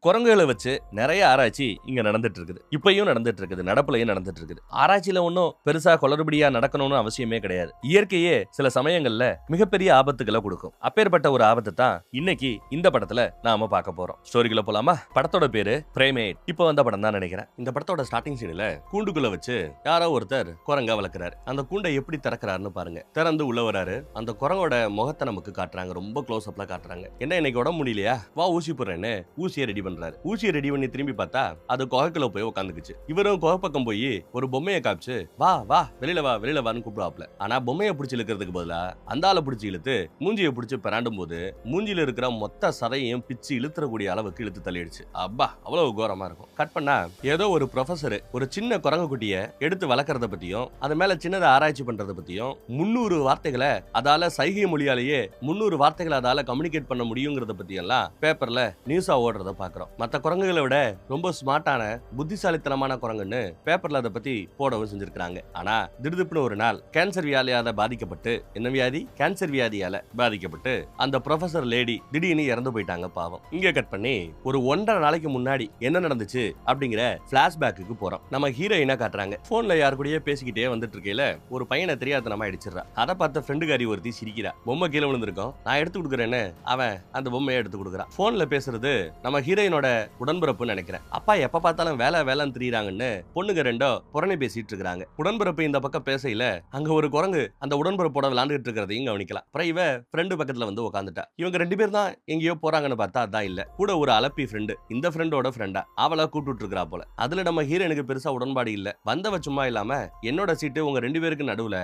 குரங்குகளை வச்சு நிறைய ஆராய்ச்சி இங்க நடந்துட்டு இருக்குது. இப்பயும் நடந்துட்டு இருக்குது, நடப்புலையும் நடந்துட்டு இருக்குது. ஆராய்ச்சியில ஒன்னும் பெருசா குளறுபடியா நடக்கணும்னு அவசியமே கிடையாது. இயற்கையே சில சமயங்கள்ல மிகப்பெரிய ஆபத்துகளை கொடுக்கும். அப்பேற்பட்ட ஒரு ஆபத்தை தான் இன்னைக்கு இந்த படத்துல நாம பார்க்க போறோம். ஸ்டோரிக்குள்ள போலாமா? படத்தோட பேரு பிரைமேட். இப்போ வந்த படம் தான் நினைக்கிறேன். இந்த படத்தோட ஸ்டார்டிங் சீன்ல கூண்டுக்குள்ள வச்சு யாரோ ஒருத்தர் குரங்கா வளர்க்கிறாரு. அந்த கூண்டை எப்படி திறக்கிறாருன்னு பாருங்க. திறந்து உள்ள வராரு. அந்த குரங்கோட முகத்தை நமக்கு காட்டுறாங்க, ரொம்ப க்ளோஸ் அப்ல காட்டுறாங்க. என்ன இன்னைக்கு உடம்பு முடியலையா, வா ஊசி போடுறேன்னு ஊசியை ரெடி பண்றாரு. ஊசியை ரெடி பண்ணி திரும்பி பார்த்தா அது குகைக்குள்ள போய் உட்காந்துக்குச்சு. இவரும் குகை பக்கம் போய் ஒரு பொம்மையை காமிச்சு வா வா வெளியில வா வெளியில வான்னு கூப்பிடுவாப்ல. ஆனா பொம்மையை பிடிச்சி இழுக்கிறதுக்கு பதிலா அந்த ஆளை பிடிச்சி இழுத்து மூஞ்சியை பிடிச்சி பிராண்டும் போது மூஞ்சில இருக்கிற மொத்த சதையும் பிச்சு இழுத்துறக்கூடிய அளவுக்கு இழுத்து தள்ளிடுச்சு. அப்பா அவ்வளவு கோரமா இருக்கும். கட் பண்ணா ஏதோ ஒரு ப்ரொஃபசர் ஒரு சின்ன குரங்கு குட்டியை எடுத்து வளர்க்கறத பத்தியும் அது மேல சின்னதை ஆராய்ச்சி பண்றத பத்தியும் 300 வார்த்தைகளை அதால சைகை மொழியாலேயே 300 வார்த்தைகளை அதால கம்யூனிகேட் பண்ண முடியுங்கிறத பத்தி எல்லாம் பேப்பர்ல நியூஸா ஓடுறத பாக்குறோம். மத்த குரங்குகளை விட ரொம்ப ஸ்மார்ட்டான புத்திசாலித்தனமான குரங்குன்னு பேப்பர்ல அதை பத்தி போடவும் செஞ்சிருக்காங்க. ஆனா திடுதிப்புன்னு ஒரு நாள் கேன்சர் வியாதியால பாதிக்கப்பட்டு, என்ன வியாதி? கேன்சர் வியாதியால பாதிக்கப்பட்டு அந்த ப்ரொஃபசர் லேடி திடீர்னு இறந்து போயிட்டாங்க. பாவம். இங்க கட் பண்ணி ஒரு 1.5 நாளைக்கு முன்னாடி என்ன நடந்துச்சு அப்படிங்கிற பிளாஷ்பேக்கு போறோம். நம்ம ஹீரோயினா காட்டுறாங்க. போன்ல யாரு கூடயே பேசிக்கிட்டே வந்துட்டு இருக்கையில ஒரு பையனை தெரியாதனமா அடிச்சிடறா. அதை பார்த்த ஃப்ரெண்டுக்காரி ஒருத்தி சிரிக்கிறா. பொம்மை கீழே விழுந்திருக்கோம், நான் எடுத்து கொடுக்குறேன்னு அவன் அந்த பொம்மையை எடுத்து கொடுக்குறான். போன்ல பேசுறது நம்ம ஹீரோயினோட உடன்பிறப்பு நினைக்கிறேன். அப்பா எப்ப பார்த்தாலும் வேலை வேலைன்னு திரியிறாங்கன்னு பொண்ணுங்க ரெண்டோ புறணி பேசிட்டு இருக்காங்க. உடன்பிறப்பு இந்த பக்கம் பேசையில அங்க ஒரு குரங்கு அந்த உடன்பிறப்போட விளையாண்டுட்டு இருக்கிறதையும் கவனிக்கலாம். அப்புறம் இவ ஃப்ரெண்டு பக்கத்துல வந்து உட்காந்துட்டா. இவங்க 2 பேர் தான் எங்கேயோ போறாங்கன்னு பார்த்தா அதான் இல்ல, கூட ஒரு அலப்பி ஃப்ரெண்டு, இந்த ஃப்ரெண்டோட ஃப்ரெண்டா அவளை கூப்பிட்டு இருக்கா போல. அதுல நம்ம ஹீரோனுக்கு பெருசா உடன்பாடு இல்ல. வந்தவ சும்மா இல்லாம என்னோட சீட்டு உங்க 2 பேருக்கு நடுவுல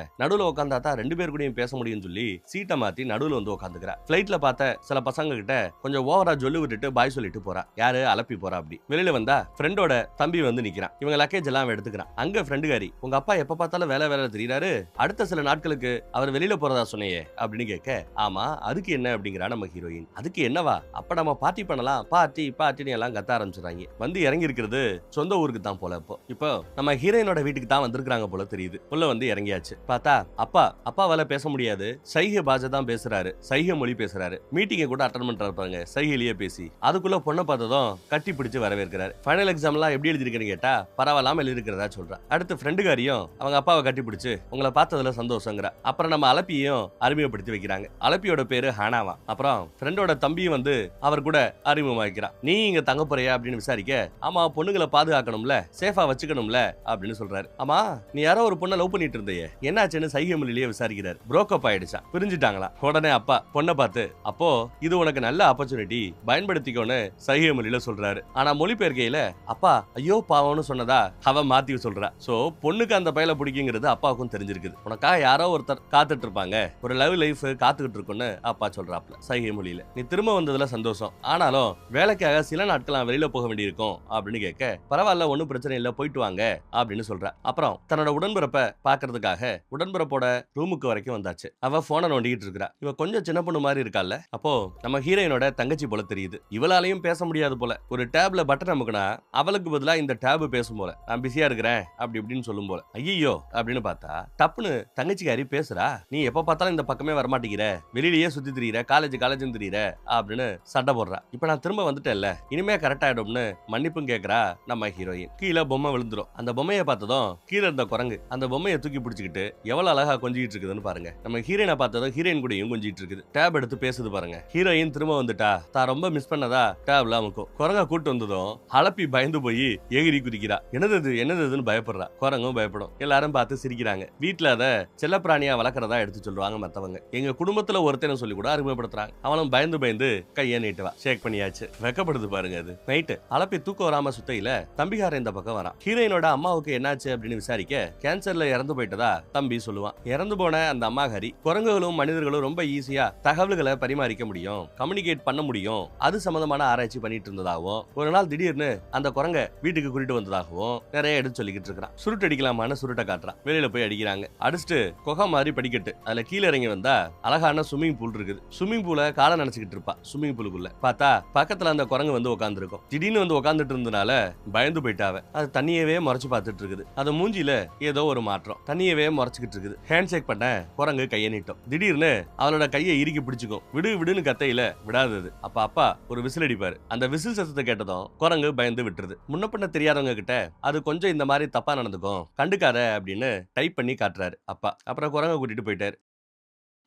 உட்காந்தா தான் 2 பேர் கூடயும் பேச முடியும்னு சொல்லி சீட்டை மாத்தி நடுவுல வந்து உட்காந்துக்கிறா. பிளைட்ல பார்த்த சில பசங்க கிட்ட கொஞ்சம் ஓவரா சொல்லி விட்டுட்டு பாய் சொல்லிட்டு போறா. யாரு? அலப்பி போறா. அப்படி வெளியில வந்தா ஃப்ரெண்டோட தம்பி வந்து நிக்கிறான். இவங்க லக்கேஜ் எல்லாம் எடுத்துக்கிறான். அங்க ஃப்ரெண்டுகாரி, உங்க அப்பா எப்ப பார்த்தாலும் வேலை வேலை தெரியுறாரு, அடுத்த சில நாட்களுக்கு அவர் வெளியில போறதா சொன்னையே அப்படின்னு கேட்க, ஆமா அதுக்கு என்ன அப்படிங்கிறா நம்ம ஹீரோயின். அதுக்கு என்னவா, அப்ப நம்ம பார்ட்டி பண்ணலாம், பார்ட்டி பார்ட்டின்னு எல்லாம் கத்த ஆரம்பிச்சுறாங்க. வந்து இறங்கி இருக்கிறது சொந்த ஊருக்கு தான் போல. இப்போ நம்ம ஹீரோயினோட வீட்டுக்கு தான் வந்திருக்காங்க போல தெரியுது. உள்ள வந்து இறங்கியாச்சு. பார்த்தா அப்பாவால பேச முடியாது, சைகை பாஷை தான் பேசுறாரு, சைகை மொழி பேசுறாரு. மீட்டிங்கை கூட அட்டன் பண்றாரு பாருங்க, சைகையிலேயே பேசி. அதுக்குள்ள பொண்ணை பார்த்ததும் கட்டி பிடிச்சு வரவேற்கிறாரு. ஃபைனல் எக்ஸாம் எல்லாம் எப்படி எழுதிருக்கேன்னு கேட்டா பரவாயில்லாம எழுதிருக்கிறதா சொல்றா. அடுத்து ஃப்ரெண்டுகாரியும் அவங்க அப்பாவை கட்டி பிடிச்சு உங்களை பார்த்ததுல சந்தோஷங்கிற. அப்புறம் நம்ம அலப்பியையும் அறிமுகப்படுத்தி வைக்கிறாங்க. அலப்பியோட பேரு ஹானாவா. அப்புறம் ஃப்ரெண்டோட தம்பியும் வந்து அவர் கூட அறிமுகமாக்கிறான். நீ இங்க தங்க போறியா அப்படின்னு விசாரிக்க, ஆமா பொண்ணுங்களை பாதுகாக்கணும்ல, சேஃபா வச்சுக்கணும்ல அப்படின்னு சொல்றாரு. ஆமா நீ யாரோ ஒரு பொண்ணை லவ் பண்ணிட்டு இருந்தையே, என்னாச்சுன்னு சைகை மொழியிலேயே விசாரிக்கிறாரு. ப்ரோக்கப் ஆயிடுச்சா, பிரிஞ்சுட்டாங்களா. உடனே அப்பா பொண்ணை பார்த்து, அப்போ இது உனக்கு நல்ல ஆப்பர்ச்சுனிட்டி, பயன்படுத்திக்கோன்னு சைகை மொழியில சொல்றாரு. ஆனா மொழிபெயர்க்கையில அப்பா ஐயோ பாவம்னு சொன்னதா அவ மாத்தி சொல்றா. சோ பொண்ணுக்கு அந்த பையல பிடிக்குங்கிறது அப்பாவுக்கும் தெரிஞ்சிருக்குது. உனக்கா யாரோ ஒருத்தர் காத்துட்டு இருப்பாங்க, ஒரு லவ் லைஃப் காத்துக்கிட்டு இருக்குன்னு அப்பா சொல்றாப்ல சைகை மொழியில. நீ திரும்ப வந்ததுல சந்தோஷம், ஆனாலும் வேலைக்காக சில நாட்கள் வெளியில போக வேண்டியிருக்கும் அப்படின்னு கேட்க, பரவாயில்ல ஒன்னும் பிரச்சனை இல்ல போயிட்டு வாங்க அப்படின்னு சொல்றா. அப்புறம் தன்னோட உடன்பிறப்ப பாக்குறதுக்காக உடன்பிறப்போட ரூமுக்கு வரைக்கும் வந்தாச்சு. அவ போனை நோண்டிக்கிட்டு இருக்கா. இவ கொஞ்சம் சின்ன பொண்ணு மாதிரி இருக்கால. அப்போ நம்ம ஹீரோயினோட தங்கச்சி போல தெரியுது. இவளாலையும் பேச முடியாது போல. ஒரு டேப்ல பட்டன் அமுக்குனா அவளுக்கு பதிலா இந்த டேப் பேசும் போல, நான் பிஸியா இருக்கிறேன் அப்படி இப்படின்னு சொல்லும் போல. ஐயோ அப்படின்னு பார்த்தா டப்புன்னு தங்கச்சிக்காரி பேசுறா. நீ எப்ப பார்த்தாலும் இந்த பக்கமே வரமாட்டேங்கிற, வெளியிலேயே சுத்தி திரியிற, காலேஜ் திரியிற அப்படின்னு சண்டை போடுறா. இப்ப நான் திரும்ப வந்துட்டேன்ல, இனிமே கரெக்ட் ஆயிடும்னு மன்னிப்பும் கேட்கறா நம்ம ஹீரோயின். கீழே பொம்மை விழுந்துரும். அந்த பொம்மையை பார்த்ததும் கீழே இருந்த குரங்கு அந்த பொம்மையை தூக்கி பிடிச்சிக்கிட்டு எவ்வளவு அழகா கொஞ்சிட்டு இருக்குதுன்னு பாருங்க. நம்ம ஹீரோயினை பார்த்ததும் ஹீரோயின் கூடயும் கொஞ்சிட்டு இருக்குது. டேப் எடுத்து பேசுது பாருங்க. ஹீரோயின் திரும்ப வந்துட்டா, தான் ரொம்ப மிஸ் பண்ணதா டேப்ல அமுக்கும். குரங்க கூட்டு வந்ததும் அலப்பி பயந்து போய் எகிரி குதிக்கிறா. என்னதுன்னு பயப்படுறா. குரங்கும் பயப்படும். எல்லாரும் பார்த்து சிரிக்கிறாங்க. வீட்டுல அத செல்லப்பிராணியா வளர்க்கறதா எடுத்து சொல்லுவாங்க மத்தவங்க. எங்க குடும்பத்துல ஒருத்தனை சொல்லி கூட அறிமுகப்படுத்துறாங்க. அவனும் பயந்து கையை நீட்டுவா. ஷேக் பண்ணியாச்சு. வெக்கப்படுது பாருங்க. அது நைட்டு அலப்பி தூக்கம் வராம சுத்தையில தம்பிகார இந்த பக்கம் வரான். ஹீரோயினோட அம்மாவுக்கு என்னாச்சு அப்படின்னு விசாரிக்க, கேன்சர்ல இறந்து போயிட்டதா தம்பி சொல்லுவான். இறந்து போன அந்த அம்மாகாரி குரங்குகளும் மனிதர்களும் ரொம்ப ஈஸியா தகவல்களை பரிமாறிக்க முடியும், கம்யூனிகேட் பண்ண முடியும், அது சம்பந்தமான ஆராய்ச்சி பண்ணிட்டு இருந்ததாகவும், ஒரு நாள் திடீர்னு அந்த குரங்க வீட்டுக்கு கூட்டிட்டு வந்ததாகவும் நிறைய எடுத்து சொல்லிக்கிட்டு இருக்கான். சுருட்டு அடிக்கலாமான்னு சுருட்டை காட்டுறான். வெளியில போய் அடிக்கிறாங்க. அடிச்சுட்டு குகை மாதிரி படிக்கட்டு, அதுல கீழே இறங்கி வந்தா அழகான ஸ்விம்மிங் பூல் இருக்குது. ஸ்விம்மிங் பூல காலை நினைச்சுக்கிட்டு இருப்பா. ஸ்விம்மிங் பூலுக்குள்ள பார்த்தா பக்கத்துல அந்த குரங்கு வந்து உட்கார்ந்து இருக்கும். திடீர்னு வந்து உட்கார்ந்துட்டு இருந்தனால பயந்து போயிட்டாவ. அது தண்ணியவே முறைச்சு பார்த்துட்டு இருக்குது. அது மூஞ்சில ஏதோ ஒரு மாற்றம். தண்ணியவே முறைச்சுக்கிட்டு இருக்குது. ஹேண்ட் ஷேக் பண்ண குரங்கு கையை நீட்டும். திடீர்னு அவளோட கையை இறுக்கி பிடிச்சுக்கும். விடுன்னு கத்தையில விடாதது. அப்பா ஒரு விசில் அடிப்பாரு. அந்த விசில் சத்தத்தை கேட்டதும் குரங்கு பயந்து விட்டுருது. முன்ன பின்ன தெரியாதவங்க கிட்ட அது கொஞ்சம் இந்த மாதிரி தப்பா நடந்துக்கும், கண்டுக்காத அப்படின்னு டைப் பண்ணி காட்டுறாரு அப்பா. அப்புறம் குரங்க கூட்டிட்டு போயிட்டாரு.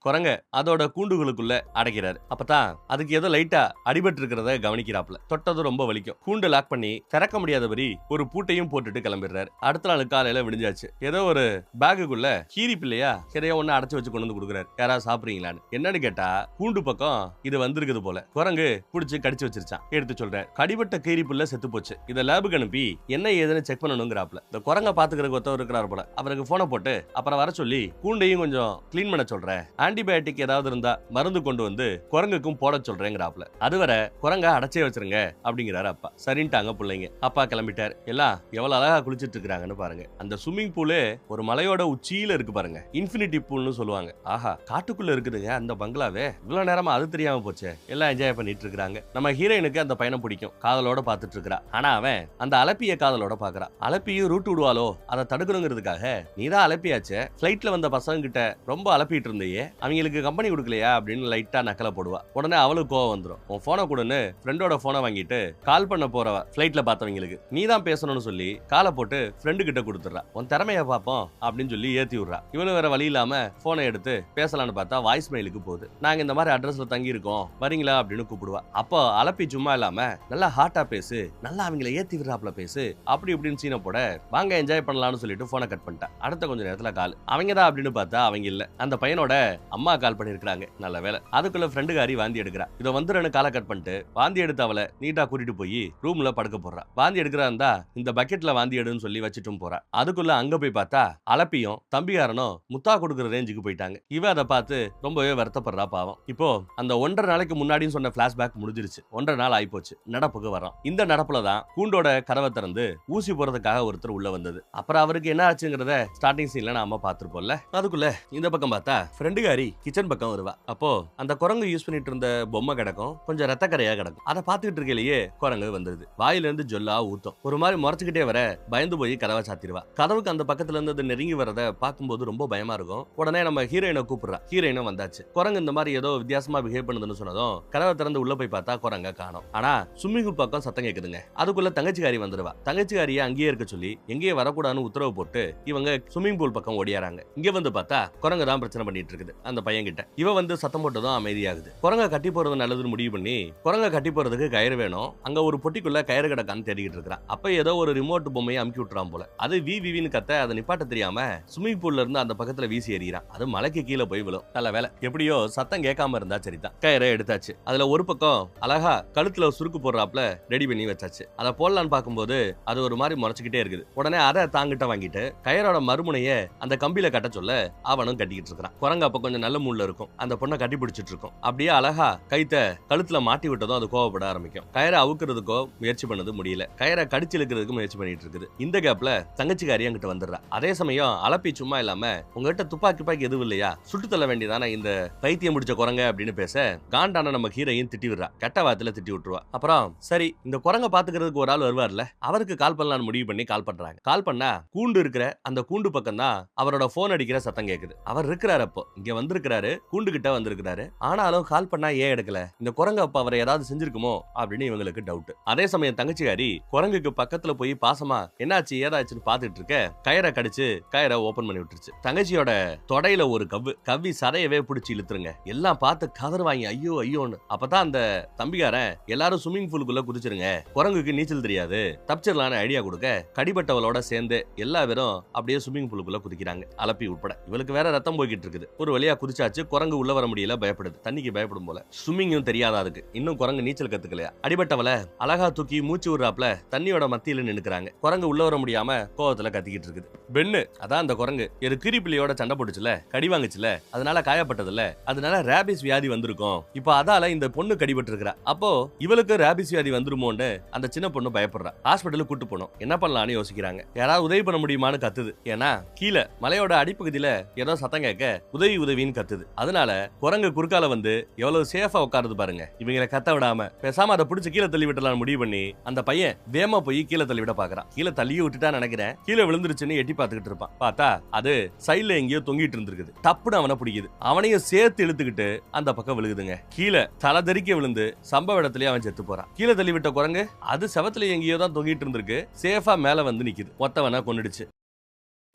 குரங்க அதோட கூண்டுகளுக்குள்ள அடைக்கிறாரு. அப்பதான் அதுக்கு ஏதோ லைட்டா அடிபட்டு இருக்கிறத கவனிக்கிறாப்ல. தொட்டது ரொம்ப வலிக்கும். கூண்டு லாக் பண்ணி திறக்க முடியாதபடி ஒரு பூட்டையும் போட்டுட்டு கிளம்பிடுறாரு. அடுத்த நாள் காலையில விடிஞ்சாச்சு. ஏதோ ஒரு பேகுக்குள்ள கீரி பிள்ளையா எதையோ ஒண்ணு அடைச்சு வச்சு கொண்டு வந்து கொடுக்குறாரு. யாராவது சாப்பிடுறீங்களான்னு. என்னன்னு கேட்டா கூண்டு பக்கம் இது வந்திருக்குது போல. குரங்கு புடிச்சு கடிச்சு வச்சிருச்சான். எடுத்து சொல்றாரு, கடிபட்ட கீரி பிள்ளை செத்து போச்சு, இதை லேபுக்கு அனுப்பி என்ன ஏதுன்னு செக் பண்ணணுங்கிறாப்ல. இந்த குரங்க பாத்துக்கிறதுக்கு ஒருத்தவர் இருக்கிறார் போல. அவருக்கு போனை போட்டு அப்புறம் வர சொல்லி கூண்டையும் கொஞ்சம் கிளீன் பண்ண சொல்றேன், ஆன்டிபயோட்டிக் ஏதாவது இருந்தா மருந்து கொண்டு வந்து குரங்குக்கும் போட சொல்றேங்கிறாப்ல. அதுவரை குரங்க அடைச்சே வச்சிருங்க அப்படிங்கிறாரு அப்பா. சரின்ட்டாங்க பிள்ளைங்க. அப்பா கிளம்பிட்டார். எல்லாம் எவ்வளவு அழகா குளிச்சிட்டு இருக்காங்கன்னு பாருங்க. அந்த ஸ்விம்மிங் பூலு ஒரு மலையோட உச்சியில இருக்கு பாருங்க. இன்ஃபினிட்டி பூல்னு சொல்லுவாங்க. ஆஹா, காட்டுக்குள்ள இருக்குதுங்க அந்த பங்களாவே. இவ்வளவு நேரமா அது தெரியாம போச்சு. எல்லாம் என்ஜாய் பண்ணிட்டு இருக்காங்க. நம்ம ஹீரோயினுக்கு அந்த பயணம் பிடிக்கும். காதலோட பாத்துட்டு இருக்கா. ஆனா அவன் அந்த அலப்பிய காதலோட பாக்குறா. அலப்பியும் ரூட் விடுவாளோ அதை தடுக்கணுங்கிறதுக்காக, நீதான் அலப்பியாச்சே, பிளைட்ல வந்த பசங்க கிட்ட ரொம்ப அலப்பிட்டு இருந்தையே, அவங்களுக்கு கம்பெனி கொடுக்கலையா அப்படின்னு லைட்டா நக்கல போடுவா. உடனே அவளுக்கு கோவம் வந்துடும். உன் போனை கொடுன்னு ஃப்ரெண்டோட போனை வாங்கிட்டு கால் பண்ண போறவ பிளைட்ல பார்த்தவங்களுக்கு நீ தான் பேசணும்னு சொல்லி காலை போட்டு ஃப்ரெண்டு கிட்ட கொடுத்துறா. உன் திறமைய பாப்போம் அப்படின்னு சொல்லி ஏத்தி விடுறா. இவனு வேற வழி இல்லாம போனை எடுத்து பேசலான்னு பார்த்தா வாய்ஸ் மெயிலுக்கு போகுது. நாங்க இந்த மாதிரி அட்ரஸ்ல தங்கி இருக்கோம், வரீங்களா அப்படின்னு கூப்பிடுவா. அப்போ அலப்பி சும்மா இல்லாம நல்லா ஹாட்டா பேசு, நல்லா அவங்களை ஏத்தி விடுறாப்ல பேசு, அப்படி இப்படின்னு சீனை போட வாங்க என்ஜாய் பண்ணலாம்னு சொல்லிட்டு போனை கட் பண்ணிட்டா. அடுத்த கொஞ்ச நேரத்துல கால். அவங்க தான் அப்படின்னு பார்த்தா அவங்க இல்ல. அந்த பையனோட அம்மா கால் பண்ணிருக்காங்க. நல்ல வேலை. அதுக்குள்ள ஃப்ரெண்டுகாரி வாந்தி எடுக்கிறா. இதை வந்துருன்னு காலை கட் பண்ணிட்டு வாந்தி எடுத்து அவளை நீட்டா கூட்டிட்டு போய் ரூம்ல படுக்க போடுறா. வாந்தி எடுக்கிறா இருந்தா இந்த பக்கெட்ல வாந்தி எடுன்னு சொல்லி வச்சுட்டும் போறா. அதுக்குள்ள அங்க போய் பார்த்தா அலப்பியும் தம்பிகாரனும் முத்தா கொடுக்குற ரேஞ்சுக்கு போயிட்டாங்க. இவ அதை பார்த்து ரொம்பவே வருத்தப்படுறா பாவம். இப்போ அந்த 1.5 நாளைக்கு முன்னாடின்னு சொன்ன பிளாஷ்பேக் முடிஞ்சிருச்சு. 1.5 நாள் ஆயிப்போச்சு. நடப்புக்கு வரோம். இந்த நடப்புல தான் கூண்டோட கதவை திறந்து ஊசி போறதுக்காக ஒருத்தர் உள்ள வந்தது. அப்புறம் அவருக்கு என்ன ஆச்சுங்கிறத ஸ்டார்டிங் சீன்ல நாம பார்த்திருப்போம்ல. அதுக்குள்ள இந்த பக்கம் பார்த்தா ஃப்ரெண்டுகாரி கிச்சன் பக்கம் வருவா. அப்போ அந்த குரங்கு யூஸ் பண்ணிட்டு இருந்த பொம்மை கிடக்கும், கொஞ்சம் ரத்த கரையா கிடக்கும். அதை பார்த்துக்கிட்டு இருக்கையிலேயே குரங்கு வந்துருது. வாயில இருந்து ஜொல்லா ஊத்தும். ஒரு மாதிரி முறைச்சுக்கிட்டே வர பயந்து போய் கதவை சாத்திடுவா. கதவுக்கு அந்த பக்கத்துல இருந்து நெருங்கி வரத பார்க்கும்போது ரொம்ப பயமா இருக்கும். உடனே நம்ம ஹீரோயினை கூப்பிடுறா. ஹீரோயினும் வந்தாச்சு. குரங்கு இந்த மாதிரி ஏதோ வித்தியாசமா பிஹேவ் பண்ணுதுன்னு சொன்னதும் கதவை திறந்து உள்ள போய் பார்த்தா குரங்க காணோம். ஆனா ஸ்விம்மிங் பூல் பக்கம் சத்தம் கேக்குதுங்க. அதுக்குள்ள தங்கச்சிக்காரி வந்துருவா. தங்கச்சிக்காரியை அங்கேயே இருக்க சொல்லி எங்கேயே வரக்கூடாதுன்னு உத்தரவு போட்டு இவங்க ஸ்விம்மிங் பூல் பக்கம் ஓடியாராங்க. இங்க வந்து பார்த்தா குரங்கு தான் பிரச்சனை பண்ணிட்டு இருக்குது அந்த பையன் கிட்ட. இவ வந்து சத்தம் போட்டதும் அமைதியாகுது. குரங்க கட்டி போறது நல்லதுன்னு முடிவு பண்ணி குரங்க கட்டி போறதுக்கு கயிறு வேணும், அங்க ஒரு பொட்டிக்குள்ள கயிறு கிடக்கான்னு தேடிக்கிட்டு இருக்கான். அப்ப ஏதோ ஒரு ரிமோட் பொம்மையை அமுக்கி விட்டுறான் போல. அது விவின்னு கத்த அதை நிப்பாட்ட தெரியாம ஸ்விம்மிங் பூல்ல இருந்து அந்த பக்கத்துல வீசி எறிகிறான். அது மலைக்கு கீழே போய் விழும். நல்ல வேலை, எப்படியோ சத்தம் கேட்காம இருந்தா சரிதான். கயிறை எடுத்தாச்சு. அதுல ஒரு பக்கம் அழகா கழுத்துல சுருக்கு போடுறாப்ல ரெடி பண்ணி வச்சாச்சு. அதை போடலான்னு பார்க்கும்போது அது ஒரு மாதிரி முறைச்சுக்கிட்டே இருக்குது. உடனே அதை தாங்கிட்ட வாங்கிட்டு கயிறோட மறுமுனைய அந்த கம்பியில கட்ட சொல்ல அவனும் கட்டிக்கிட்டு இருக்கான். குரங்கு அப்ப கொஞ்சம் நல்ல மூட்ல இருக்கும். அந்த பொண்ணை கட்டி பிடிச்சிட்டு இருக்கும். அப்படியே அழகா கைத்த கழுத்துல மாட்டி விட்டதும் அது கோவப்பட ஆரம்பிக்கும். கயிறை அவுக்கிறதுக்கோ முயற்சி பண்ணது முடியல. கயிறை கடிச்சு இழுக்கிறதுக்கு முயற்சி பண்ணிட்டு இருக்குது. இந்த கேப்ல தங்கச்சிக்காரி அங்கிட்ட வந்துடுறா. அதே சமயம் அலப்பி சும்மா இல்லாம உங்ககிட்ட துப்பாக்கி எதுவும் இல்லையா, சுட்டு தள்ள வேண்டியதானே இந்த பைத்தியம் முடிச்ச குரங்க அப்படின்னு பேச காண்டான நம்ம ஹீரோயின் திட்டி விடுறா. கெட்ட வார்த்தையில திட்டி விட்டுருவா. அப்புறம் சரி இந்த குரங்க பாத்துக்கிறதுக்கு ஒரு ஆள் வருவார்ல, அவருக்கு கால் பண்ணலாம்னு முடிவு பண்ணி கால் பண்றாங்க. கால் பண்ணா கூண்டு இருக்கிற அந்த கூண்டு பக்கம் தான் அவரோட போன் அடிக்கிற சத்தம் கேக்குது. அவர் இருக்கிறாரு, அப்போ இங்க வந்திருக்கிறாரு, கூண்டு கிட்ட வந்திருக்கிறாரு. ஆனாலும் கால் பண்ணா ஏன் எடுக்கல, இந்த குரங்கு அப்ப அவரை ஏதாவது செஞ்சிருக்குமோ அப்படின்னு இவங்களுக்கு டவுட். அதே சமயம் தங்கச்சிகாரி குரங்குக்கு பக்கத்துல போய் பாசமா என்னாச்சு ஏதாச்சுன்னு பாத்துட்டு இருக்க கயிறை கடிச்சு கயிறை ஓபன் பண்ணி விட்டுருச்சு. தங்கச்சியோட தொடையில ஒரு கவ்வி சதையவே பிடிச்சி இழுத்துருங்க. எல்லாம் பார்த்து கதறுவாங்க ஐயோ ஐயோன்னு. அப்பதான் அந்த தம்பிகாரன் எல்லாரும் ஸ்விம்மிங் பூலுக்குள்ள குதிச்சிருங்க, குரங்குக்கு நீச்சல் தெரியாது, தப்பிச்சிடலான்னு ஐடியா கொடுக்க கடிபட்டவளோட சேர்ந்து எல்லா பேரும் அப்படியே ஸ்விம்மிங் பூலுக்குள்ள குதிக்கிறாங்க. அலப்பி உட்பட. இவளுக்கு வேற ரத்தம் போய்கிட்டு இருக்குது. ஒரு வழியா குதிச்சாச்சு. குரங்கு உள்ள வர முடியல, பயப்படுது. தண்ணிக்கு பயப்படும் போல. ஸ்விம்மிங்கும் தெரியாதா அதுக்கு. இன்னும் குரங்கு நீச்சல் கத்துக்கலையா. அடிபட்டவள அழகா தூக்கி மூச்சு விடுறாப்ல தண்ணியோட மத்தியில நின்னுக்கிறாங்க. குரங்கு உள்ள வர முடியாம கோவத்துல கத்திக்கிட்டு இருக்குது. பெண்ணு அதான் அந்த குரங்கு ஒரு கிரிப்பிள்ளையோட சண்டை போட்டுச்சுல, கடி வாங்குச்சுல, அதனால காயப்பட்டதுல, அதனால ரேபிஸ் வியாதி வந்திருக்கும். இப்ப அதால இந்த பொண்ணு கடிபட்டு இருக்கிறா. அப்போ இவளுக்கு ரேபிஸ் வியாதி வந்துருமோன்னு அந்த சின்ன பொண்ணு பயப்படுறா. ஹாஸ்பிட்டலுக்கு கூட்டு போனோம். என்ன பண்ணலாம்னு யோசிக்கிறாங்க. யாராவது உதவி பண்ண முடியுமான்னு கத்துது. ஏன்னா கீழே மலையோட அடிப்பகுதியில ஏதோ சத்தம் கேட்க உதவி கவின்னு கத்துது. அதனால குரங்கு குறுக்கால வந்து எவ்வளவு சேஃபா உட்காருது பாருங்க. இவங்களை கத்த விடாம பேசாம அதை பிடிச்சு கீழே தள்ளி விட்டலாம் முடிவு பண்ணி அந்த பையன் வேமா போய் கீழே தள்ளி விட பாக்குறான். கீழே தள்ளியே விட்டுட்டா நினைக்கிறேன். கீழே விழுந்துருச்சுன்னு எட்டி பார்த்துக்கிட்டு இருப்பான். பார்த்தா அது சைட்ல எங்கேயோ தொங்கிட்டு இருந்திருக்குது. டப்புன்னு அவனை பிடிக்குது. அவனையும் சேர்த்து இழுத்துக்கிட்டு அந்த பக்கம் விழுகுதுங்க. கீழே தலை தெறிக்க விழுந்து சம்பவ இடத்துலயே அவன் செத்து போறான். கீழே தள்ளி விட்ட குரங்கு அது செவத்துல எங்கேயோ தான் தொங்கிட்டு இருந்திருக்கு. சேஃபா மேல வந்து நிக்குது. மொத்தவனா கொன்னுடுச்சு.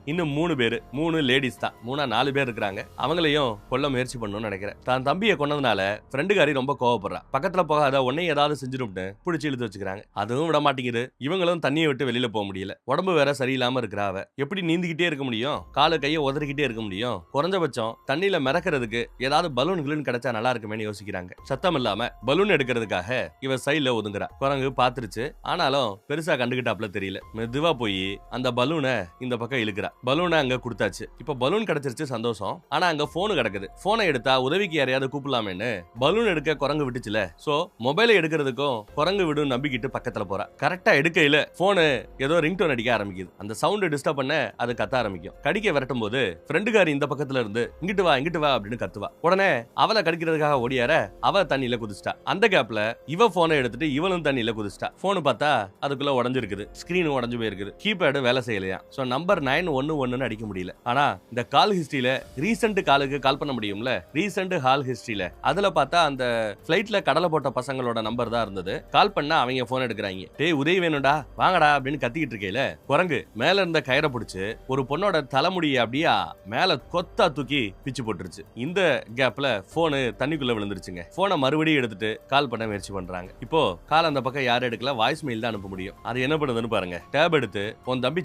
இன்னும் 3 பேரு, 3 லேடிஸ் தான். 4 பேர் இருக்காங்க. அவங்களையும் கொல்ல முயற்சி பண்ணணும்னு நினைக்கிறேன். தான் தம்பியை கொன்னதுனால ஃப்ரெண்டுகாரி ரொம்ப கோவப்படுறா. பக்கத்துல போகாத உடனே ஏதாவது செஞ்சிடும்னு பிடிச்சி இழுத்து வச்சுக்கிறாங்க. அதுவும் விட மாட்டேங்குது. இவங்களும் தண்ணியை விட்டு வெளியில போக முடியல. உடம்பு வேற சரியில்லாம இருக்கிற அவ எப்படி நீந்திக்கிட்டே இருக்க முடியும்? காலு கையை உதறிக்கிட்டே இருக்க முடியும்? குறைஞ்சபட்சம் தண்ணியில மிதக்கிறதுக்கு ஏதாவது பலூன்களும் கிடைச்சா நல்லா இருக்குமேன்னு யோசிக்கிறாங்க. சத்தம் இல்லாம பலூன் எடுக்கிறதுக்காக இவ சைட்ல ஒதுங்குறா. குரங்கு பாத்துருச்சு. ஆனாலும் பெருசா கண்டுகிட்டாப்ல தெரியல. மெதுவா போய் அந்த பலூனை இந்த பக்கம் இழுக்கிறா. பலூனை அங்க கொடுத்தாச்சு. இப்ப பலூன் கிடைச்சிருச்சு, சந்தோஷம். ஆனா அங்க போன் கிடக்குது. போனை எடுத்தா உதவிக்கு யாரையாவது கூப்பிடலாமேன்னு பலூன் எடுக்க குரங்கு விட்டுச்சுல. சோ மொபைலை எடுக்கிறதுக்கும் குரங்கு விடும் நம்பிக்கிட்டு பக்கத்துல போறா. கரெக்டா எடுக்கையில போனு ஏதோ ரிங்டோன் அடிக்க ஆரம்பிக்குது. அந்த சவுண்ட் டிஸ்டர்ப் பண்ண அது கத்த ஆரம்பிக்கும். கடிக்க விரட்டும் போது ஃப்ரெண்டுகாரி இந்த பக்கத்துல இருந்து இங்கிட்டு வா அப்படின்னு கத்துவா. உடனே அவளை கடிக்கிறதுக்காக ஓடியார அவ தண்ணியில குதிச்சிட்டா. அந்த கேப்ல இவ போனை எடுத்துட்டு இவளும் தண்ணியில குதிச்சிட்டா. போனு பார்த்தா அதுக்குள்ள உடஞ்சிருக்குது. ஸ்கிரீனும் உடஞ்சு போயிருக்குது. கீபேடு வேலை செய்யலையா. சோ நம்பர் 911 அடிக்க முடியல. ஆனா இந்த கால் ஹிஸ்டரியில ரீசன்ட் காலுக்கு கால் பண்ண முடியும்ல. ரீசன்ட் ஹால் ஹிஸ்டரியில அதுல பார்த்தா அந்த ஃளைட்ல கடலை போட்ட பசங்களோட நம்பர் தான் இருந்தது. கால் பண்ணா அவங்க போன் எடுக்கிறாங்க. டேய் உதவி வேணும்டா வாங்கடா அப்படின்னு கத்திக்கிட்டு இருக்கையில குரங்கு மேல இருந்த கயிறை பிடிச்சு ஒரு பொண்ணோட தலைமுடியை அப்படியே மேல கொத்தா தூக்கி பிச்சு போட்டுருச்சு. இந்த கேப்ல போனு தண்ணிக்குள்ள விழுந்துருச்சுங்க. போனை மறுபடியும் எடுத்துட்டு கால் பண்ண முயற்சி பண்றாங்க. இப்போ கால் அந்த பக்கம் யாரும் எடுக்கல. வாய்ஸ் மெயில் தான் அனுப்ப முடியும். அது என்ன பண்ணுதுன்னு பாருங்க. டேப் எடுத்து உன் தம்பி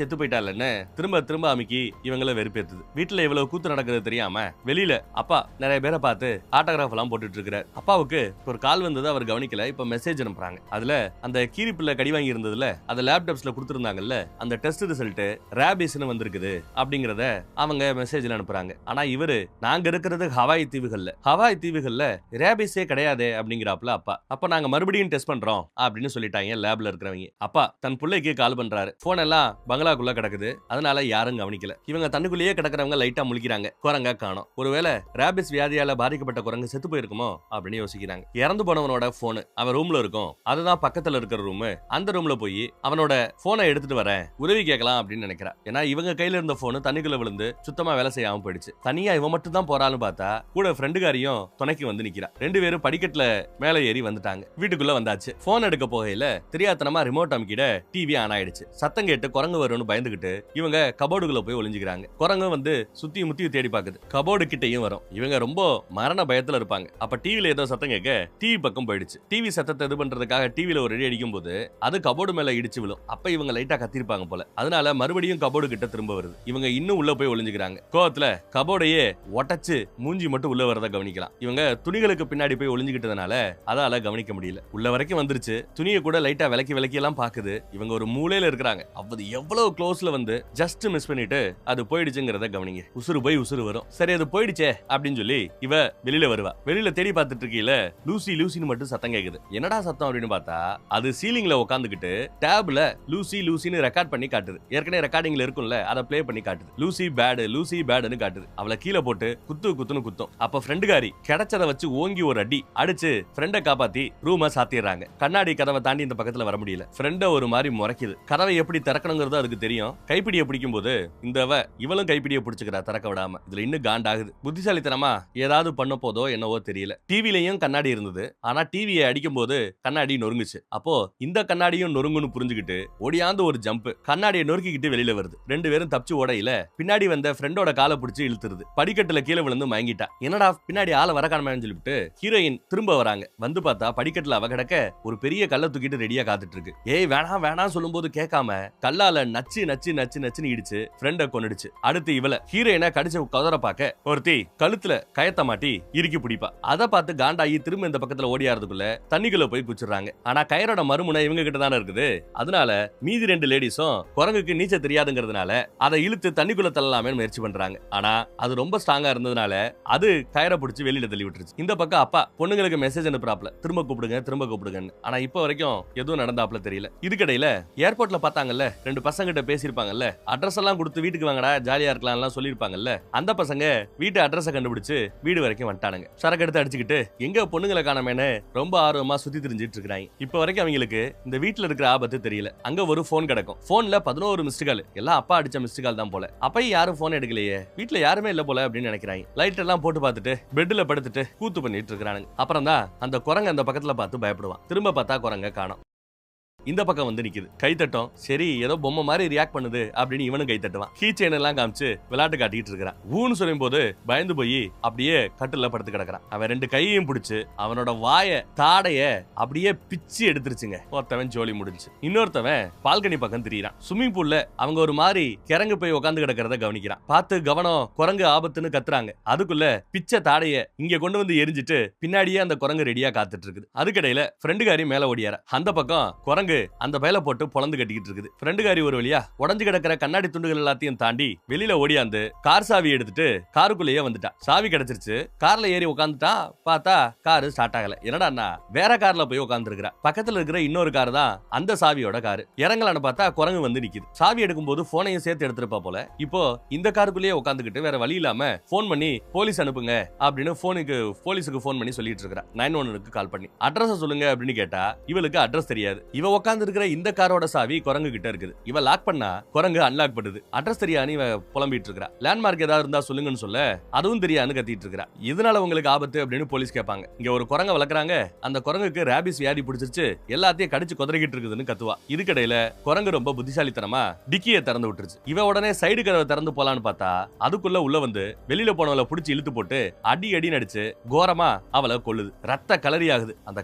செத்து போயிட்டாலன்னு திரும்ப திரும்ப அமுக்கி இவங்களை வெறுப்பேத்துது. வீட்டுல இவ்வளவு கூத்து நடக்கிறது தெரியாம வெளியில அப்பா நிறைய பேரை பார்த்து ஆட்டோகிராஃப் எல்லாம் போட்டுட்டு இருக்கிறார். அப்பாவுக்கு ஒரு கால் வந்தது, அவர் கவனிக்கல. இப்ப மெசேஜ் அனுப்புறாங்க. அதுல அந்த கீரிப்புள்ள கடி வாங்கி இருந்ததுல அந்த லேப்டாப்ஸ்ல கொடுத்திருந்தாங்கல்ல, அந்த டெஸ்ட் ரிசல்ட் ரேபிஸ்னு வந்திருக்குது அப்படிங்கறத அவங்க மெசேஜ்ல அனுப்புறாங்க. ஆனா இவரு நாங்க இருக்கிறது ஹவாய் தீவுகள்ல ரேபிஸே கிடையாதே அப்படிங்கிறாப்ல அப்பா. அப்ப நாங்க மறுபடியும் டெஸ்ட் பண்றோம் அப்படின்னு சொல்லிட்டாங்க லேப்ல இருக்கிறவங்க. அப்பா தன் பிள்ளைக்கு கால் பண்றாரு. போன் எல்லாம் பங்களாக்குள்ள கிடக்குது. அதனால யாரும் கவனிக்கல. இவங்க தண்ணுக்குள்ளேயே கிடக்கிறவங்க லைட்டா முழிக்கிறாங்க. குரங்கா காணோம். ஒருவேளை ரேபிஸ் வியாதியால பாதிக்கப்பட்ட குரங்கு செத்து போயிருக்குமோ அப்படின்னு யோசிக்கிறாங்க. இறந்து போனவனோட போன் அவன் ரூம்ல இருக்கும். அதுதான் பக்கத்துல இருக்கிற ரூம். அந்த ரூம்ல போய் அவனோட போனை எடுத்துட்டு வரேன், உதவி கேட்கலாம் அப்படின்னு நினைக்கிறா. ஏன்னா இவங்க கையில இருந்த போன் தண்ணிக்குள்ள விழுந்து சுத்தமா வேலை செய்யாம போயிடுச்சு. தனியா இவன் மட்டும் தான் போறான்னு பார்த்தா கூட ஃப்ரெண்டுகாரியும் துணைக்கு வந்து நிக்கிறா. 2 பேரும் படிக்கட்டுல மேல ஏறி வந்துட்டாங்க. வீட்டுக்குள்ள வந்தாச்சு. போன் எடுக்க போகையில தெரியாதனமா ரிமோட் அமுக்கிட டிவி ஆன் ஆயிடுச்சு. சத்தம் கேட்டு குரங்கு வரும்னு பயந்துகிட்டு இவங்க கபோர்டுக்குள்ள போய் ஒளிஞ்சுக்கிறாங்க. குரங்கு வந்து சுத்தி முத்தி தேடி பாக்குது. கபோர்டு கிட்டையும் வரும். இவங்க ரொம்ப மரண பயத்துல இருப்பாங்க. அப்ப டிவில ஏதோ சத்தம் கேட்க டிவி பக்கம் போயிடுச்சு. டிவி சத்தத்தை இது பண்றதுக்காக டிவில ஒரு அடி அடிக்கும் போது அது கபோர்டு மேல இடிச்சு விழும். அப்ப இவங்க லைட்டா கத்திருப்பாங்க போல. அதனால மறுபடியும் கபோர்டு கிட்ட திரும்ப வருது. இவங்க இன்னும் உள்ள போய் ஒளிஞ்சுக்கிறாங்க. கோவத்துல கபோர்டையே ஒட்டச்சு மூஞ்சி மட்டும் உள்ள வரத கவனிக்கலாம். இவங்க துணிகளுக்கு பின்னாடி போய் ஒளிஞ்சுக்கிட்டதுனால அதால கவனிக்க முடியல. உள்ள வரைக்கும் வந்துருச்சு. துணியை கூட லைட்டா விலக்கி எல்லாம் பாக்குது. இவங்க ஒரு மூலையில இருக்கிறாங்க. அது எவ்வளவு க்ளோஸ்ல வந்து ஜஸ்ட் மிஸ் பண்ணிட்டு அது போயிடுச்சுங்கிறத கவனிங்க. உசுறு போய் உசுறு வரும். சரி அது போயிடுச்சே அப்படின்னு சொல்லி இவ வெளியில வருவா. வெளியில தேடி பார்த்துட்டு இருக்கீல லூசின்னு மட்டும் சத்தம் கேக்குது. என்னடா சத்தம் அப்படின்னு பார்த்தா அது சீலிங்ல உட்காந்துக்கிட்டு டேப்ல லூசின்னு ரெக்கார்ட் பண்ணி காட்டுது. ஏற்கனவே ரெக்கார்டிங்ல இருக்கும்ல, அதை பிளே பண்ணி காட்டுது. லூசி பேடுன்னு காட்டுது. அவளை கீழே போட்டு குத்துன்னு குத்தும். அப்ப ஃப்ரெண்டுகாரி கிடைச்சதை வச்சு ஓங்கி ஒரு அடி அடிச்சு ஃப்ரெண்டை காப்பாத்தி ரூம சாத்திடுறாங்க. கண்ணாடி கதவை தாண்டி இந்த பக்கத்துல வர முடியல. ஃப்ரெண்ட ஒரு மாதிரி முறைக்குது. கதவை எப்படி திறக்கணுங்கிறது அதுக்கு தெரியும். கைப்பிடியை பிடிக்கும் போது இவளும் கைப்பிடியை பிடிச்சுக்கிறா திறக்க விடாம. இதுல இன்னும் காண்டாகுது. புத்திசாலித்தனமா ஏதாவது பண்ண போதோ என்னவோ தெரியல. டிவிலையும் கண்ணாடி இருந்தது. ஆனா டிவியை அடிக்கும் போது கண்ணாடி நொறுங்குச்சு. அப்போ இந்த கண்ணாடியும் நொறுங்குன்னு புரிஞ்சுக்கிட்டு ஓடியாந்து ஒரு ஜம்ப் கண்ணாடியை நொறுக்கிக்கிட்டு வெளியில வருது. 2 பேரும் தப்பிச்சு ஓடையில பின்னாடி வந்த ஃப்ரெண்டோட காலை பிடிச்சு இழுத்துருது. படிக்கட்டுல கீழே விழுந்து மயங்கிட்டா. என்னடா பின்னாடி ஆளை வர காணாமன்னு சொல்லிட்டு ஹீரோயின் திரும்ப வராங்க. வந்து பார்த்தா படிக்கட்டுல அவ கிடக்க ஒரு பெரிய கல்லை தூக்கிட்டு ரெடியா காத்துட்டு இருக்கு. ஏய் வேணாம் சொல்லும் போது கேட்காம கல்லால நச்சுன்னு இடிச்சு ஃப்ரெண்ட கொன்னுடுச்சு. அடுத்து இவள ஹீரோயினா கடிச்சு கதற பாக்க ஒருத்தி கழுத்துல கயத்த மாட்டி இறுக்கி பிடிப்பா. அதை பார்த்து காண்டாயி திரும்ப இந்த பக்கத்துல ஓடியாறதுக்குள்ள தண்ணிக்குள்ள போய் குச்சிடுறாங்க. ஆனா கயரோட மறுமுனை இவங்க கிட்ட தானே இருக்குது. அதனால மீதி 2 லேடிஸும் குரங்குக்கு நீச்ச தெரியாதுங்கிறதுனால அதை இழுத்து தண்ணிக்குள்ள தள்ளலாமே முயற்சி பண்றாங்க. ஆனா அது ரொம்ப ஸ்ட்ராங்கா இருந்ததுனால அது கயரை பிடிச்சு வெளியில தள்ளி விட்டுருச்சு. இந்த பக்கம் அப்பா பொண்ணுங்களுக்கு மெசேஜ் அனுப்புறாப்ல, திரும்ப கூப்பிடுங்கன்னு. ஆனா இப்ப வரைக்கும் எதுவும் நடந்தாப்ல தெரியல. இதுக்கிடையில ஏர்போர்ட்ல பார்த்தாங்கல்ல 2 பசங்க கிட்ட பேசியிருப்பாங்கல்ல, அட்ரஸ் எல்லாம் கொடுத்து வீட்டுக்கு வாங்கடா ஜாலியா இருக்கலாம் சொல்லியிருப்பாங்கல்ல, அந்த பசங்க வீட்டு அட்ரஸை கண்டுபிடிச்சு வீடு வரைக்கும் வந்துட்டானுங்க. சரக்கு எடுத்து அடிச்சுக்கிட்டு எங்க பொண்ணுங்களை காணமேன்னு ரொம்ப ஆர்வமா சுத்தி திரிஞ்சிட்டு இருக்காங்க. இப்ப வரைக்கும் அவங்களுக்கு இந்த வீட்டுல இருக்கிற ஆபத்து தெரியல. அங்க ஒரு போன் கிடக்கும். போன்ல 11 மிஸ்டு கால், எல்லாம் அப்பா அடிச்ச மிஸ்டு கால் தான் போல. அப்பயும் யாரும் போன் எடுக்கலையே, வீட்டுல யாருமே இல்ல போல அப்படின்னு நினைக்கிறாங்க. லைட் எல்லாம் போட்டு பார்த்துட்டு பெட்ல படுத்துட்டு கூத்து பண்ணிட்டு இருக்கானுங்க. அப்புறம் தான் அந்த குரங்கு அந்த பக்கத்துல பார்த்து பயப்படுவான். திரும்ப பார்த்தா குரங்க காணோம். இந்த பக்கம் வந்து நிக்குது. கை தட்டும். சரி ஏதோ பொம்மை மாதிரி ரியாக்ட் பண்ணுது அப்படின்னு இவனும் கை தட்டுவான். கீ செயின் எல்லாம் காமிச்சு விளையாட்டு காட்டிட்டு இருக்கிறான். ஊன்னு சொல்லும் போது பயந்து போய் அப்படியே கட்டுல படுத்து கிடக்குறான். அவன் 2 கையையும் பிடிச்சு அவனோட வாய தாடைய அப்படியே பிச்சு எடுத்துருச்சுங்க. ஒருத்தவன் ஜோலி முடிஞ்சு. இன்னொருத்தவன் பால்கனி பக்கம் திரியிறான். ஸ்விம்மிங் பூல்ல அவங்க ஒரு மாதிரி கிறங்கு போய் உட்காந்து கிடக்கிறத கவனிக்கிறான். பார்த்து கவனம், குரங்கு ஆபத்துன்னு கத்துறாங்க. அதுக்குள்ள பிச்சை தாடைய இங்க கொண்டு வந்து எரிஞ்சிட்டு பின்னாடியே அந்த குரங்கு ரெடியா காத்துட்டு இருக்குது. அதுக்கடையில ஃப்ரெண்டுகாரி மேல ஓடியார. அந்த பக்கம் குரங்கு அந்த பயல போட்டு பொளந்து கட்டிக்கிட்டு இருக்குது. ஃப்ரெண்டுகாரி ஒரு வழியா உடஞ்சு கிடக்கிற கண்ணாடி துண்டுகள் எல்லாத்தையும் தாண்டி வெளியில ஓடியாந்து கார் சாவி எடுத்துட்டு காருக்குள்ளேயே வந்துட்டா. சாவி கிடைச்சிருச்சு. கார்ல ஏறி உட்காந்துட்டா. பார்த்தா காரு ஸ்டார்ட் ஆகல. என்னடா வேற கார்ல போய் உட்கார்ந்து இருக்கிறா. பக்கத்துல இருக்கிற இன்னொரு கார் தான் அந்த சாவியோட காரு. இறங்கலான்னு பார்த்தா குரங்கு வந்து நிக்குது. சாவி எடுக்கும் போது போனையும் சேர்த்து எடுத்துருப்பா போல. இப்போ இந்த காருக்குள்ளேயே உட்காந்துக்கிட்டு வேற வழி இல்லாம போன் பண்ணி போலீஸ் அனுப்புங்க அப்படின்னு போலீஸுக்கு போன் பண்ணி சொல்லிட்டு இருக்கா. 911க்கு கால் பண்ணி அட்ரஸ் சொல்லுங்க அப்படின்னு கேட்டா இவளுக்கு அட்ரஸ் தெரியாது. இவ உட்கார்ந்து இருக்கிற இந்த காரோட சாவி குரங்கு கிட்ட இருக்குது. இவ லாக் பண்ணா குரங்கு அன்லாக் பண்ணுது. அட்ரஸ் தெரியான்னு இவ புலம்பிட்டு இருக்கா. லேண்ட்மார்க் ஏதாவது இருந்தா சொல்லுங்கன்னு சொல்ல அதுவும் தெரியான்னு கத்திட்டு இருக்கா. இதனால உங்களுக்கு ஆபத்து அப்படின்னு போலீஸ் கேட்பாங்க. இங்க ஒரு குரங்க வளர்க்குறாங்க. அந்த குரங்குக்கு ரேபிஸ் வியாதி பிடிச்சிருச்சு. எல்லாத்தையும் கடிச்சு குதறிக்கிட்டு இருக்குதுன்னு கத்துவா. இதுக்கிடையில குரங்கு ரொம்ப புத்திசாலித்தனமா டிக்கியை திறந்து விட்டுருச்சு. இவ உடனே சைடு கதவை திறந்து போலான்னு பார்த்தா அதுக்குள்ள உள்ள வந்து வெளியில போனவளை புடிச்சு இழுத்து போட்டு அடி நடிச்சு கோரமா அவளை கொல்லுது. ரத்த கலரி ஆகுது. அந்த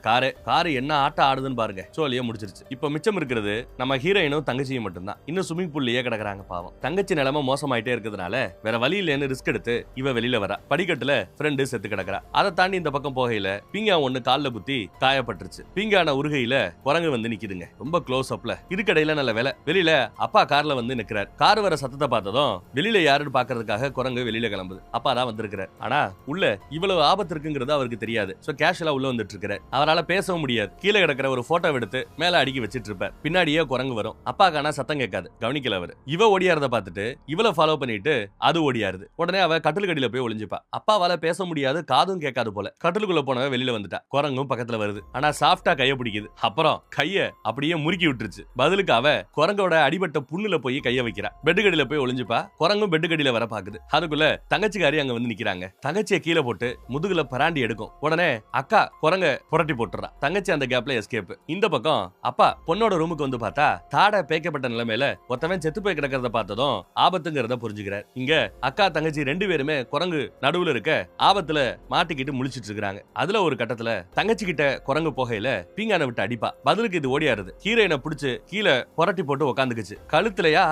காரு என்ன ஆட்டம் ஆடுதுன்னு பாருங்க. சோழிய முடிச்சிருச்சு. இப்ப மிச்சம் இருக்கிறது நம்ம ஹீரோயினும் தங்கச்சியும் மட்டும்தான். இன்னும் ஸ்விமிங் பூல்லயே கிடக்குறாங்க பாவம். தங்கச்சி நிலைமை மோசமாயிட்டே இருக்கிறதுனால வேற வழி இல்லைன்னு ரிஸ்க் எடுத்து இவ வெளியில வரா. படிக்கட்டுல ஃப்ரெண்டு செத்து கிடக்குறா. அதை தாண்டி இந்த பக்கம் போகையில பீங்கா ஒண்ணு கால்ல குத்தி காயப்பட்டுருச்சு. பீங்கான உருகையில குரங்கு வந்து நிக்குதுங்க. ரொம்ப க்ளோஸ் அப்ல. இதுக்கடையில நல்ல வேலை, வெளியில அப்பா கார்ல வந்து நிக்கிறார். கார் வர சத்தத்தை பார்த்ததும் வெளியில யாருன்னு பாக்குறதுக்காக குரங்கு வெளியில கிளம்புது. அப்பா தான் வந்திருக்கிறார். ஆனா உள்ள இவ்வளவு ஆபத்து இருக்குங்கிறது அவருக்கு தெரியாது. சோ கேஷுவலா உள்ள வந்துட்டு இருக்கிறார். அவரால் பேசவும் முடியாது. கீழே கிடக்கிற ஒரு போட்டோ எடுத்து மேல அடுக்கி வச்சிட்டு இருப்பார். பின்னாடியே குரங்கு வரும். அப்பாக்கான சத்தம் கேட்காது. கவனிக்கல அவரு. இவ ஓடியாரத பார்த்துட்டு இவள ஃபாலோ பண்ணிட்டு அது ஓடியாருது. உடனே அவ கட்டிலுக்கடியில போய் ஒளிஞ்சுப்பா. அப்பாவால பேச முடியாது, காதும் கேட்காது போல. கட்டிலுக்குள்ள போனவ வெளியில வந்துட்டா. குரங்கும் பக்கத்துல வருது. ஆனா சாஃப்டா கைய பிடிக்குது. அப்புறம் கைய அப்படியே முறுக்கி விட்டுருச்சு. பதிலுக்கு அவ குரங்கோட அடிபட்ட புண்ணுல போய் கைய வைக்கிறா. பெட்டுக்கடியில போய் ஒளிஞ்சுப்பா. குரங்கும் பெட்டுக்கடியில வர பாக்குது. அதுக்குள்ள தங்கச்சிக்காரி அங்க வந்து நிக்கிறாங்க. தங்கச்சியை கீழே போட்டு முதுகுல பராண்டி எடுக்கும். உடனே அக்கா குரங்க புரட்டி போட்டுறா. தங்கச்சி அந்த கேப்ல எஸ்கேப். இந்த பக்கம் அப்பா பொண்ணோட ரூமுக்கு வந்து பார்த்தா தாடை பேக்கப்பட்ட நிலைமையில ஒருத்தவன் செத்து போய் கிடக்கிறத பார்த்ததும் ஆபத்துங்கிறத புரிஞ்சுக்கிறார். இங்க அக்கா தங்கச்சி 2 பேருமே குரங்கு நடுவுல இருக்க ஆபத்துல மாட்டிக்கிட்டு முழிச்சிட்டு இருக்காங்க. அதுல ஒரு கட்டத்துல தங்கச்சி கிட்ட குரங்கு போகையில பீங்கான விட்டு அடிப்பா. பதிலுக்கு இது ஓடியாருது. ஹீரோயினை பிடிச்சு கீழே புரட்டி போட்டு உட்காந்துக்குச்சு. கழுத்துலயா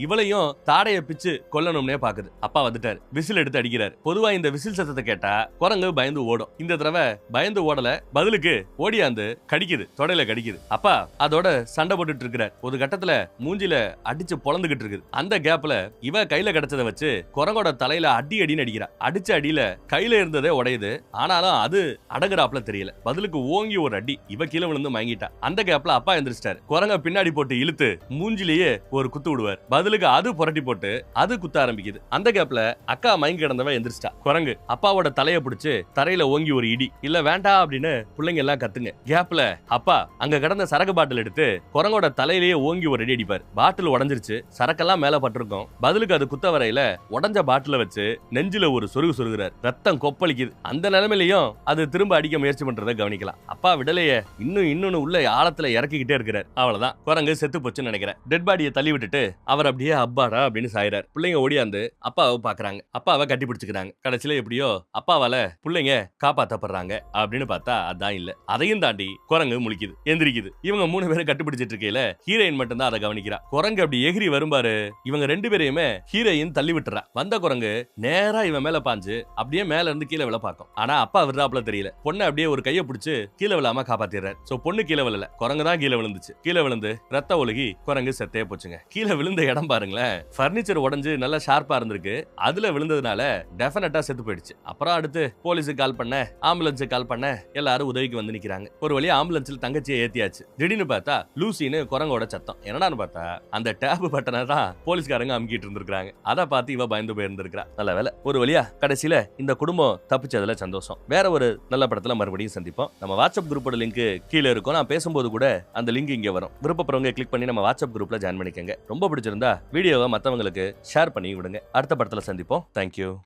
இவளையும் தாடைய பிச்சு கொல்லணும்னே பாக்குது. அப்பா வந்துட்டாரு. விசில் எடுத்து அடிக்கிறார். பொதுவா இந்த விசில் சத்தத்தை கேட்டா குரங்கு பயந்து ஓடும். இந்த தடவை பயந்து ஓடல. பதிலுக்கு ஓடியாந்து கடிக்குது. தொடையில கடிக்குது. அப்பா அதோட சண்டை போட்டுட்டு இருக்கிறார். ஒரு கட்டத்துல மூஞ்சில அடிச்சு பொளந்துகிட்டு இருக்குது. அந்த கேப்ல இவ கையில கிடைச்சதை வச்சு குரங்கோட தலையில அடின்னு அடிக்கிறா. அடிச்ச அடியில கையில இருந்ததே உடையுது. ஆனாலும் அது அடங்குறாப்ல தெரியல. பதிலுக்கு ஓங்கி ஒரு அடி. இவ கீழே விழுந்து மயங்கிட்டா. அந்த கேப்ல அப்பா எந்திரிச்சிட்டாரு. குரங்க பின்னாடி போட்டு இழுத்து மூஞ்சிலேயே ஒரு குத்து விடுவார். பதிலுக்கு அது புரட்டி போட்டு அது குத்த ஆரம்பிக்குது. அந்த கேப்ல அக்கா மயங்கி கிடந்தவ எந்திரிச்சிட்டா. குரங்கு அப்பாவோட தலைய பிடிச்சு தரையில ஓங்கி ஒரு இடி. இல்ல வேண்டாம் அப்படின்னு பிள்ளைங்க எல்லாம் கத்துங்க. கேப்ல அப்பா அங்க கிடந்த சரக்கு பாட்டில் எடுத்து குரங்கோட தலையிலேயே ஓங்கி ஒரு அடி அடிப்பார். பாட்டில் உடஞ்சிருச்சு. சரக்கெல்லாம் மேல பட்டிருக்கும். பதிலுக்கு அது குத்த வரையில உடஞ்ச பாட்டில வச்சு நெஞ்சில ஒரு சொருகுறார். ரத்தம் கொப்பளிக்குது. அந்த நிலைமையிலையும் அது திரும்ப அடிக்க முயற்சி பண்றதை கவனிக்கலாம். அப்பா விடலையே இன்னும் உள்ள ஆழத்துல இறக்கிக்கிட்டே இருக்கிறார். அவ்வளவுதான் குரங்கு செத்து போச்சுன்னு நினைக்கிறேன். டெட் பாடியை தள்ளி விட்டுட்டு அவர் அப்படியே அப்பாடா அப்படின்னு சாயிறார். பிள்ளைங்க ஓடியாந்து அப்பாவை பாக்குறாங்க. அப்பாவை கட்டி பிடிச்சுக்கிறாங்க. கடைசியில எப்படியோ அப்பாவால பிள்ளைங்க காப்பாத்தப்படுறாங்க அப்படின்னு பார்த்தா அதான் இல்ல. அதையும் தாண்டி குரங்கு முழிக்குது, எந்திரிக்குது. இவங்க 3 பேரும் கட்டுப்பிடிச்சிட்டு இருக்கையில ஹீரோயின் மட்டும் தான் அதை கவனிக்கிறா. குரங்கு அப்படி எகிரி வரும்பாரு. இவங்க 2 பேரையுமே ஹீரோயின் தள்ளி விட்டுறா. வந்த குரங்கு நேரா இவன் மேல பாஞ்சு அப்படியே மேல இருந்து கீழே விழ பாக்கும். ஆனா அப்பா விடுறாப்ல தெரியல. பொண்ணு அப்படியே ஒரு கையை பிடிச்சு கீழே விழாம காப்பாத்திடுறாரு. சோ பொண்ணு கீழே விழல, குரங்கு தான் கீழே விழுந்துச்சு. கீழே விழுந்து ரத்த ஒழுகி குரங்கு செத்தே போச்சுங்க. கீழே விழுந்த இடம் பாருங்களேன். பர்னிச்சர் உடைஞ்சு நல்லா ஷார்ப்பா இருந்திருக்கு. அதுல விழுந்ததுனால டெஃபினட்டா செத்து போயிடுச்சு. அப்புறம் அடுத்து போலீஸுக்கு கால் பண்ண, ஆம்புலன்ஸுக்கு கால் பண்ண எல்லாரும் உதவிக்கு வந்து நிக்கிறாங்க. ஒரு வழியா ஆம்புலன்ஸ்ல தங்கச்சியை ஏத்தியாச்சு. திடீர்னு பார்த்தா லூசின்னு குரங்கோட சத்தம். என்னடான்னு பார்த்தா அந்த டேப் பட்டனை தான் போலீஸ்காரங்க அமுக்கிட்டு இருந்திருக்காங்க. அதை பார்த்து இவ பயந்து போயிருந்திருக்கா. நல்ல வேலை, ஒரு வழியா கடைசியில இந்த குடும்பம் தப்பிச்சதுல சந்தோஷம். வேற ஒரு நல்ல படத்துல மறுபடியும் சந்திப்போம். நம்ம வாட்ஸ்அப் குரூப்போட லிங்க் கீழே இருக்கும். நான் பேசும்போது கூட அந்த லிங்க் இங்க வரும். விருப்பப்படுறவங்க கிளிக் பண்ணி நம்ம வாட்ஸ்அப் குரூப்ல ஜாயின் பண்ணிக்கங்க. ரொம்ப பிடிச்சிருந்தா வீடியோவை மத்தவங்களுக்கு ஷேர் பண்ணி விடுங்க. அடுத்த படத்துல சந்திப்போம். தேங்க்யூ.